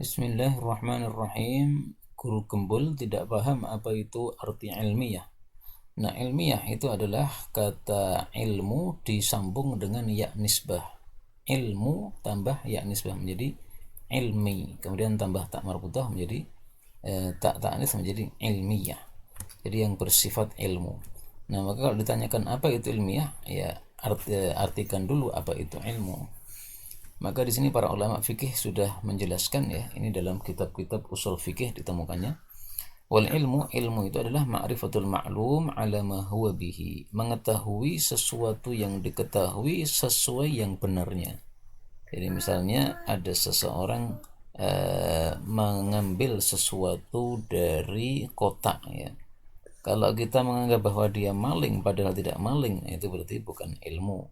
Bismillahirrahmanirrahim. Guru Gembul tidak paham apa itu arti ilmiah. Nah, ilmiah itu adalah kata ilmu disambung dengan ya nisbah. Ilmu tambah ya nisbah menjadi ilmi. Kemudian tambah tak marbutah menjadi tak ta'anis menjadi ilmiah. Jadi yang bersifat ilmu. Nah, maka kalau ditanyakan apa itu ilmiah, ya artikan dulu apa itu ilmu. Maka di sini para ulama fikih sudah menjelaskan, ya, ini dalam kitab-kitab usul fikih ditemukannya. Wal ilmu itu adalah ma'rifatul ma'lum ala ma huwa bihi, mengetahui sesuatu yang diketahui sesuai yang benarnya. Jadi misalnya ada seseorang mengambil sesuatu dari kotak, ya. Kalau kita menganggap bahwa dia maling padahal tidak maling, itu berarti bukan ilmu.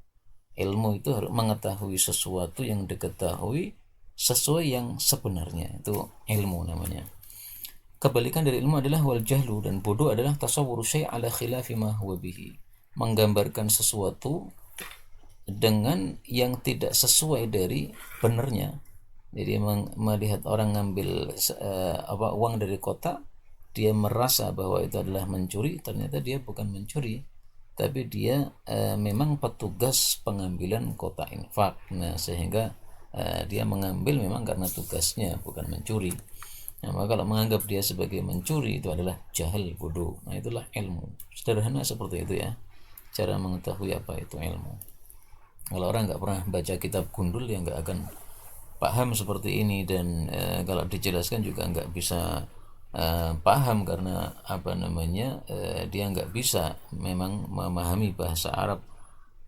Ilmu itu harus mengetahui sesuatu yang diketahui sesuai yang sebenarnya. Itu ilmu namanya. Kebalikan dari ilmu adalah wal jahlu, dan bodoh adalah tasawwur syai' ala khilafi ma huwa bihi. Menggambarkan sesuatu dengan yang tidak sesuai dari benarnya. Jadi melihat orang ngambil uang dari kotak, dia merasa bahwa itu adalah mencuri, ternyata dia bukan mencuri, tapi dia memang petugas pengambilan kotak infak. Nah, sehingga dia mengambil memang karena tugasnya, bukan mencuri. Nah, maka kalau menganggap dia sebagai mencuri, itu adalah jahil, bodoh. Nah, itulah ilmu. Sederhana seperti itu, ya, cara mengetahui apa itu ilmu. Kalau orang nggak pernah baca kitab gundul, ya nggak akan paham seperti ini. Dan kalau dijelaskan juga nggak bisa paham, karena apa namanya, dia nggak bisa memang memahami bahasa Arab,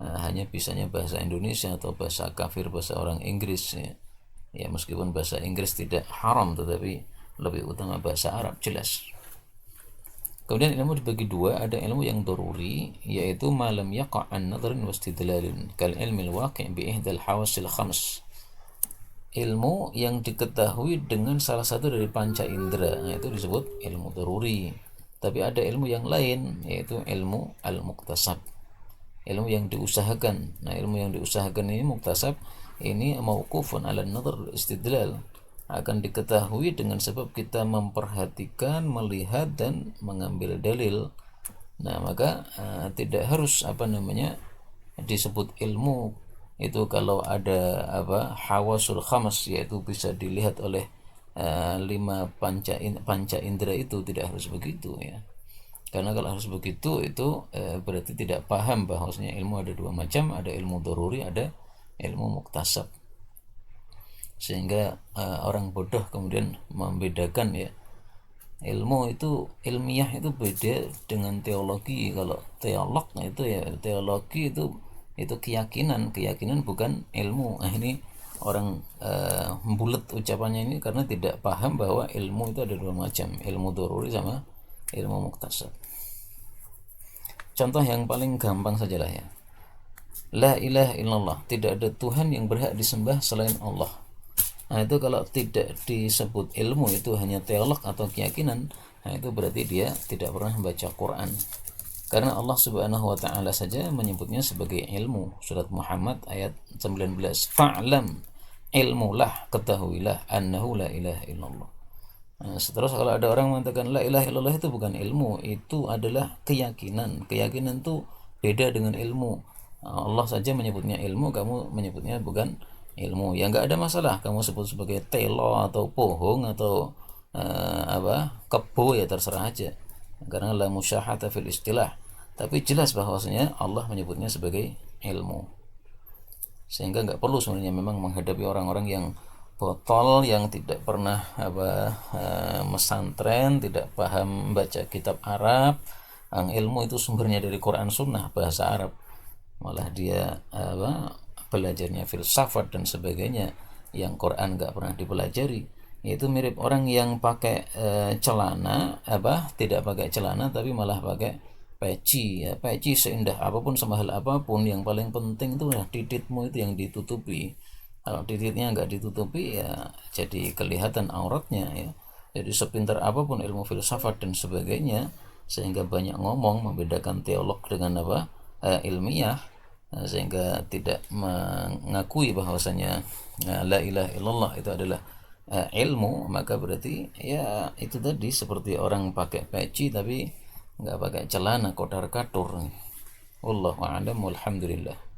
hanya bisanya bahasa Indonesia atau bahasa kafir, bahasa orang Inggris, ya. Ya, meskipun bahasa Inggris tidak haram, tetapi lebih utama bahasa Arab, jelas. Kemudian ilmu dibagi dua, ada ilmu yang daruri, yaitu malam yaqa'an nadrin wastidlalin kal ilmil waqi' bi ihdal hawasil khams. Ilmu yang diketahui dengan salah satu dari panca indera, itu disebut ilmu daruri. Tapi ada ilmu yang lain, yaitu ilmu al-muktasab, ilmu yang diusahakan. Nah, ilmu yang diusahakan ini muktasab, ini mauqufun ala nadhr istidlal, akan diketahui dengan sebab kita memperhatikan, melihat, dan mengambil dalil. Nah, maka tidak harus apa namanya disebut ilmu itu kalau ada hawasul khams, yaitu bisa dilihat oleh lima panca indera, itu tidak harus begitu, ya. Karena kalau harus begitu, itu berarti tidak paham bahwasanya ilmu ada dua macam, ada ilmu daruri, ada ilmu muktasab. Sehingga orang bodoh kemudian membedakan, ya, ilmu itu ilmiah itu beda dengan teologi. Kalau teolog, nah itu, ya, teologi itu keyakinan bukan ilmu. Nah, ini orang bulat ucapannya ini karena tidak paham bahwa ilmu itu ada dua macam, ilmu daruri sama ilmu muktasab. Contoh yang paling gampang sajalah, ya. La ilaha illallah, tidak ada Tuhan yang berhak disembah selain Allah. Nah, itu kalau tidak disebut ilmu, itu hanya teolog atau keyakinan, nah itu berarti dia tidak pernah membaca Quran. Karena Allah Subhanahu wa taala saja menyebutnya sebagai ilmu. Surat Muhammad ayat 19. Fa'lam, ilmulah, ketahuilah, annahu la ilaha illallah. Nah, seterus kalau ada orang mengatakan la ilaha illallah, itu bukan ilmu, itu adalah keyakinan. Keyakinan itu beda dengan ilmu. Allah saja menyebutnya ilmu, kamu menyebutnya bukan ilmu. Ya nggak ada masalah kamu sebut sebagai telo atau pohong atau kebo, ya terserah aja, karena la musyahata fil istilah. Tapi jelas bahwasanya Allah menyebutnya sebagai ilmu, sehingga nggak perlu sebenarnya memang menghadapi orang-orang yang botol, yang tidak pernah mesantren, tidak paham baca kitab Arab. Yang ilmu itu sumbernya dari Quran Sunnah, bahasa Arab, malah dia belajarnya filsafat dan sebagainya, yang Quran nggak pernah dipelajari. Itu mirip orang yang pakai celana, tidak pakai celana tapi malah pakai peci, ya. Peci seindah apapun, semahal apapun, yang paling penting itu titikmu itu yang ditutupi. Kalau titiknya nggak ditutupi, ya jadi kelihatan auratnya, ya. Jadi sepintar apapun ilmu filsafat dan sebagainya, sehingga banyak ngomong membedakan teolog dengan ilmiah, sehingga tidak mengakui bahwasanya la ilaha illallah itu adalah ilmu, maka berarti ya itu tadi seperti orang pakai peci tapi nggak pakai celana kodar katur. Wallahu a'lam walhamdulillah.